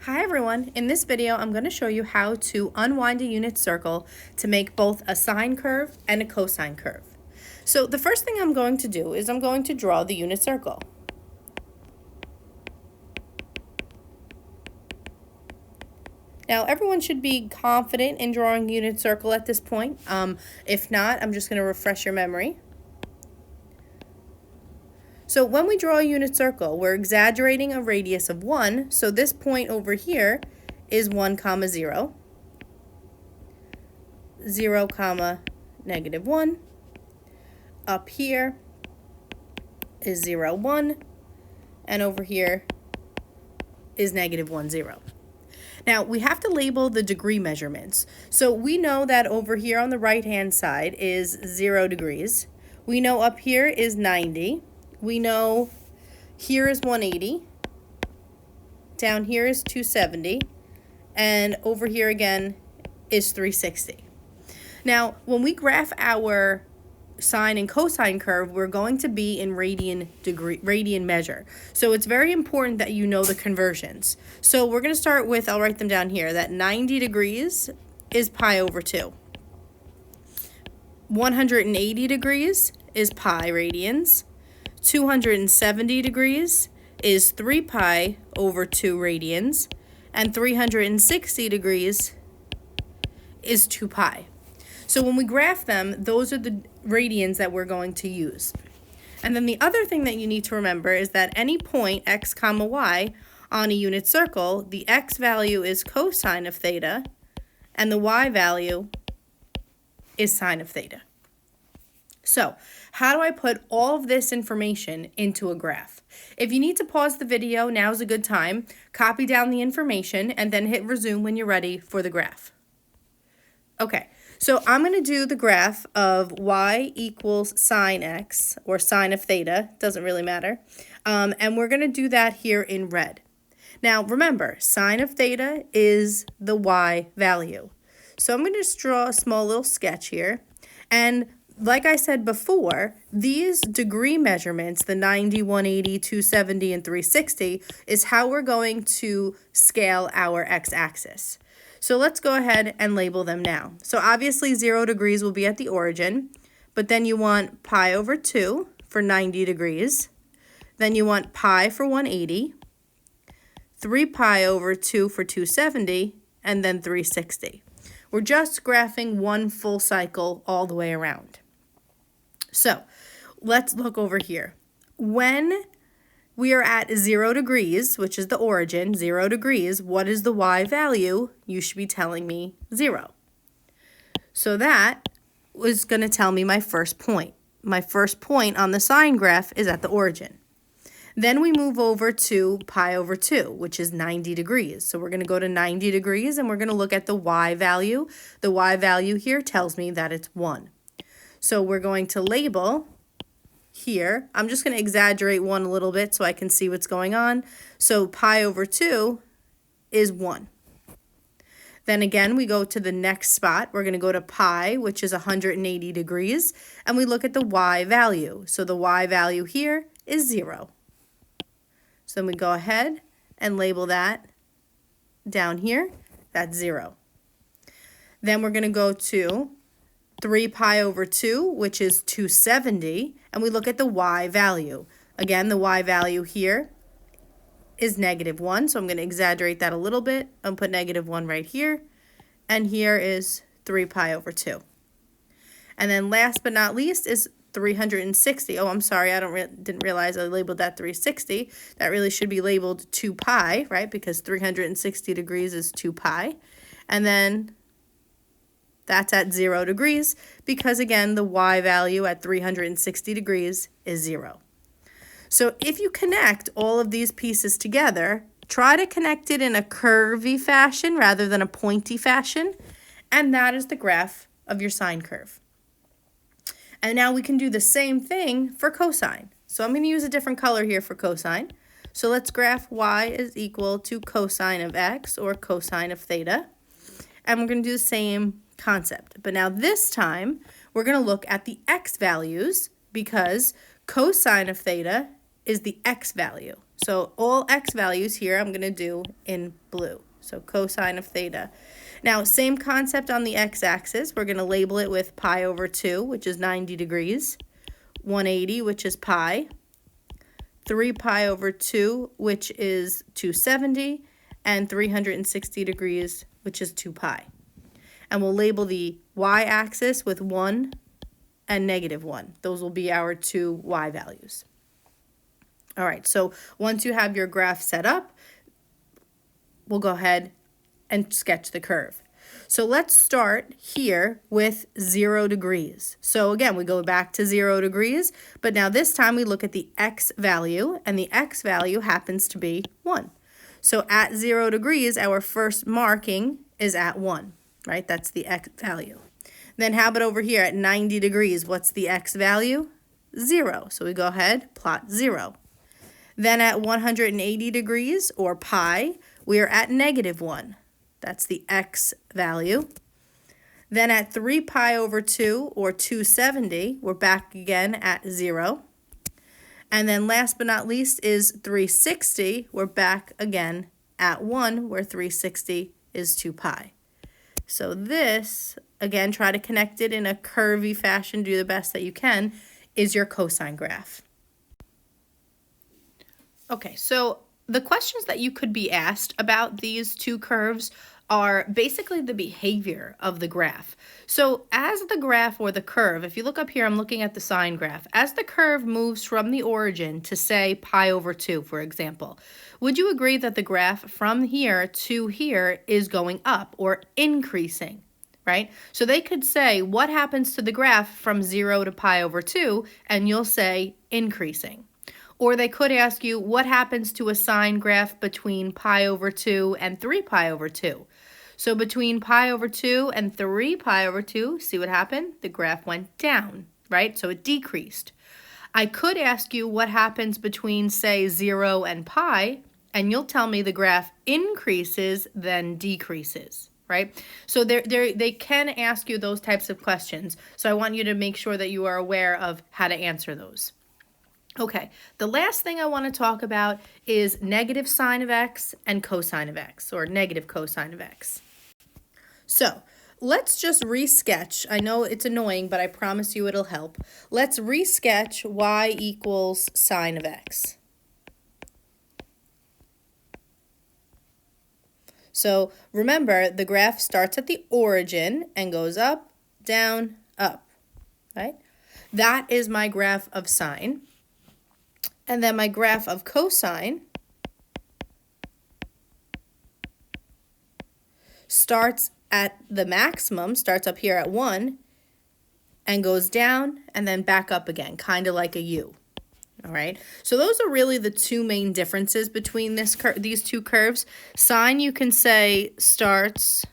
Hi everyone, in this video I'm going to show you how to unwind a unit circle to make both a sine curve and a cosine curve. So the first thing I'm going to do is I'm going to draw the unit circle. Now everyone should be confident in drawing a unit circle at this point. If not, I'm just going to refresh your memory. So when we draw a unit circle, we're exaggerating a radius of 1. So this point over here is 1, 0, 0, -1. Up here is 0, 1. And over here is -1, 0. Now, we have to label the degree measurements. So we know that over here on the right-hand side is 0 degrees. We know up here is 90. We know here is 180, down here is 270, and over here again is 360. Now, when we graph our sine and cosine curve, we're going to be in radian measure. So it's very important that you know the conversions. So we're going to start with, I'll write them down here, that 90 degrees is pi over 2. 180 degrees is pi radians. 270 degrees is 3 pi over 2 radians, and 360 degrees is 2 pi. So when we graph them, those are the radians that we're going to use. And then the other thing that you need to remember is that any point x, y on a unit circle, the x value is cosine of theta, and the y value is sine of theta. So, how do I put all of this information into a graph? If you need to pause the video, now's a good time. Copy down the information and then hit resume when you're ready for the graph. Okay, so I'm going to do the graph of y equals sine x, or sine of theta, doesn't really matter. And we're going to do that here in red. Now, remember, sine of theta is the y value. So I'm going to just draw a small little sketch here. And like I said before, these degree measurements, the 90, 180, 270, and 360, is how we're going to scale our x-axis. So let's go ahead and label them now. So obviously 0 degrees will be at the origin, but then you want pi over 2 for 90 degrees. Then you want pi for 180, 3 pi over 2 for 270, and then 360. We're just graphing one full cycle all the way around. So let's look over here. When we are at 0 degrees, which is the origin, 0 degrees, what is the y value? You should be telling me 0. So that was going to tell me my first point. My first point on the sine graph is at the origin. Then we move over to pi over 2, which is 90 degrees. So we're going to go to 90 degrees and we're going to look at the y value. The y value here tells me that it's 1. So we're going to label here. I'm just going to exaggerate 1 a little bit so I can see what's going on. So pi over 2 is 1. Then again, we go to the next spot. We're going to go to pi, which is 180 degrees, and we look at the y value. So the y value here is 0. So then we go ahead and label that down here. That's 0. Then we're going to go to 3 pi over 2, which is 270, and we look at the y value. Again, the y value here is -1, so I'm going to exaggerate that a little bit and put -1 right here, and here is 3 pi over 2. And then last but not least is 360. Oh, I'm sorry, didn't realize I labeled that 360. That really should be labeled 2 pi, right, because 360 degrees is 2 pi. And then that's at 0 degrees because, again, the y value at 360 degrees is 0. So if you connect all of these pieces together, try to connect it in a curvy fashion rather than a pointy fashion, and that is the graph of your sine curve. And now we can do the same thing for cosine. So I'm going to use a different color here for cosine. So let's graph y is equal to cosine of x, or cosine of theta. And we're going to do the same concept. But now this time, we're going to look at the x values because cosine of theta is the x value. So all x values here I'm going to do in blue. So cosine of theta. Now, same concept on the x-axis. We're going to label it with pi over 2, which is 90 degrees, 180, which is pi, 3 pi over 2, which is 270, and 360 degrees, which is 2 pi. And we'll label the y-axis with 1 and -1. Those will be our two y values. All right, so once you have your graph set up, we'll go ahead and sketch the curve. So let's start here with 0 degrees. So again, we go back to 0 degrees, but now this time we look at the x value, and the x value happens to be 1. So at 0 degrees, our first marking is at 1, right? That's the x value. Then how about over here at 90 degrees? What's the x value? 0. So we go ahead, plot 0. Then at 180 degrees, or pi, we are at -1. That's the x value. Then at 3 pi over 2, or 270, we're back again at 0. And then last but not least is 360. We're back again at 1, where 360 is 2 pi. So this, again, try to connect it in a curvy fashion, do the best that you can, is your cosine graph. Okay, so the questions that you could be asked about these two curves are basically the behavior of the graph. So as the graph or the curve, if you look up here, I'm looking at the sine graph. As the curve moves from the origin to, say, pi over 2, for example, would you agree that the graph from here to here is going up or increasing, right? So they could say, what happens to the graph from 0 to pi over 2? And you'll say increasing. Or they could ask you, what happens to a sine graph between pi over 2 and 3 pi over 2? So between pi over 2 and 3 pi over 2, see what happened? The graph went down, right? So it decreased. I could ask you what happens between, say, 0 and pi, and you'll tell me the graph increases, then decreases, right? So they can ask you those types of questions. So I want you to make sure that you are aware of how to answer those. Okay, the last thing I want to talk about is negative sine of x and cosine of x, or negative cosine of x. So let's just resketch. I know it's annoying, but I promise you it'll help. Let's resketch y equals sine of x. So remember, the graph starts at the origin and goes up, down, up, right? That is my graph of sine. And then my graph of cosine starts at the maximum, starts up here at 1, and goes down and then back up again, kind of like a U. All right, so those are really the two main differences between these two curves. Sine, you can say, starts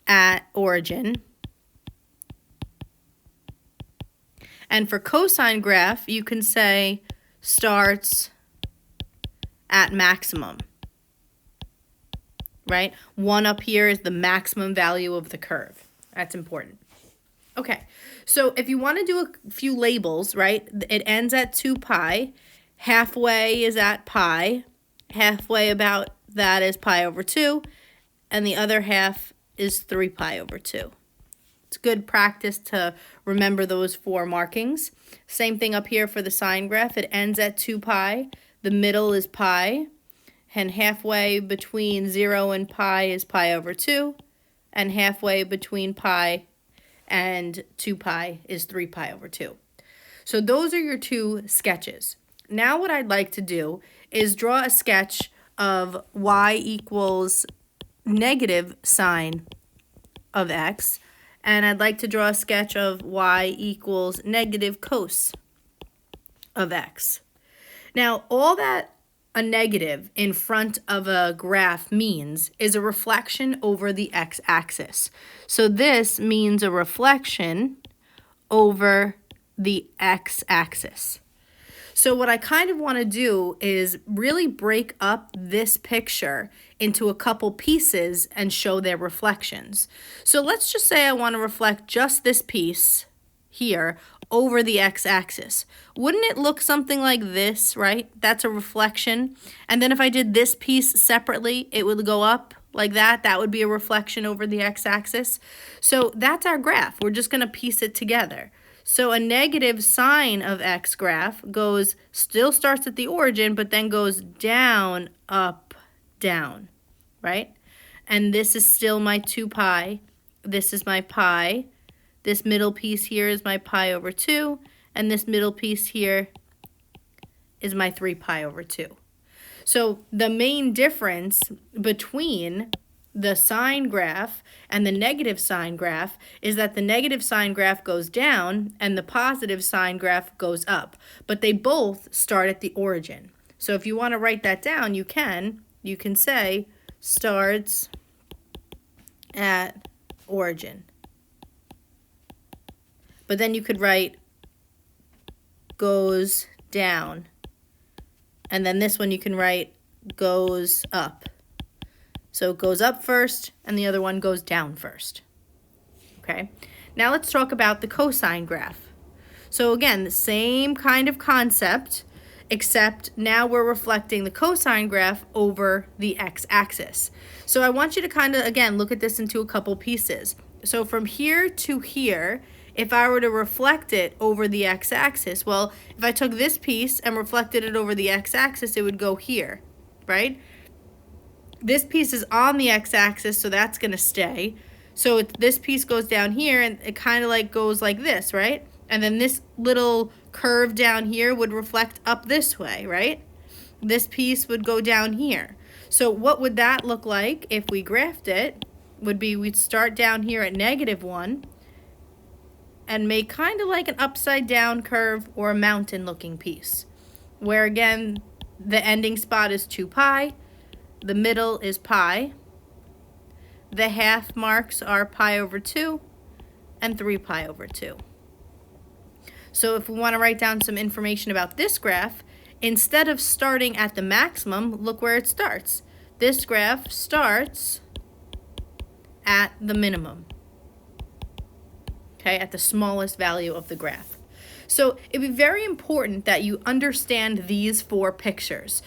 at origin. And for cosine graph, you can say starts at maximum, right? 1 up here is the maximum value of the curve. That's important. Okay, so if you want to do a few labels, right, it ends at 2 pi, halfway is at pi, halfway about that is pi over 2, and the other half is 3 pi over 2. It's good practice to remember those 4 markings. Same thing up here for the sine graph. It ends at 2 pi. The middle is pi. And halfway between 0 and pi is pi over 2. And halfway between pi and 2 pi is 3 pi over 2. So those are your 2 sketches. Now what I'd like to do is draw a sketch of y equals negative sine of x. And I'd like to draw a sketch of y equals negative cos of x. Now, all that a negative in front of a graph means is a reflection over the x-axis. So this means a reflection over the x-axis. So what I kind of want to do is really break up this picture into a couple pieces and show their reflections. So let's just say I want to reflect just this piece here over the x-axis. Wouldn't it look something like this, right? That's a reflection. And then if I did this piece separately, it would go up like that. That would be a reflection over the x-axis. So that's our graph. We're just going to piece it together. So a negative sine of x graph still starts at the origin, but then goes down, up, down, right? And this is still my 2 pi. This is my pi. This middle piece here is my pi over 2. And this middle piece here is my 3 pi over 2. So the main difference between the sine graph and the negative sine graph is that the negative sine graph goes down and the positive sine graph goes up. But they both start at the origin. So if you want to write that down, you can. You can say starts at origin. But then you could write goes down. And then this one you can write goes up. So it goes up first, and the other one goes down first. Okay, now let's talk about the cosine graph. So again, the same kind of concept, except now we're reflecting the cosine graph over the x-axis. So I want you to kind of, again, look at this into a couple pieces. So from here to here, if I were to reflect it over the x-axis, well, if I took this piece and reflected it over the x-axis, it would go here, right? This piece is on the x-axis, so that's going to stay. So this piece goes down here, and it kind of like goes like this, right? And then this little curve down here would reflect up this way, right? This piece would go down here. So what would that look like if we graphed it? Would be we'd start down here at -1 and make kind of like an upside down curve or a mountain looking piece, where again, the ending spot is 2 pi. The middle is pi. The half marks are pi over 2 and 3 pi over 2. So if we want to write down some information about this graph, instead of starting at the maximum, look where it starts. This graph starts at the minimum, okay, at the smallest value of the graph. So it'd be very important that you understand these 4 pictures.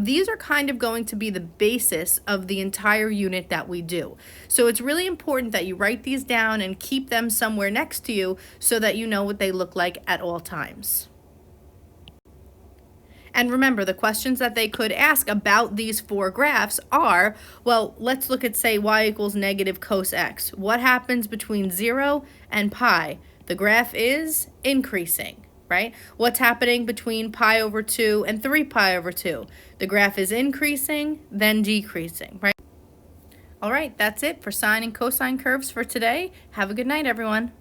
These are kind of going to be the basis of the entire unit that we do. So it's really important that you write these down and keep them somewhere next to you so that you know what they look like at all times. And remember, the questions that they could ask about these 4 graphs are, well, let's look at, say, y equals negative cos x. What happens between 0 and pi? The graph is increasing, right? What's happening between pi over 2 and 3 pi over 2? The graph is increasing, then decreasing, right? All right, that's it for sine and cosine curves for today. Have a good night, everyone.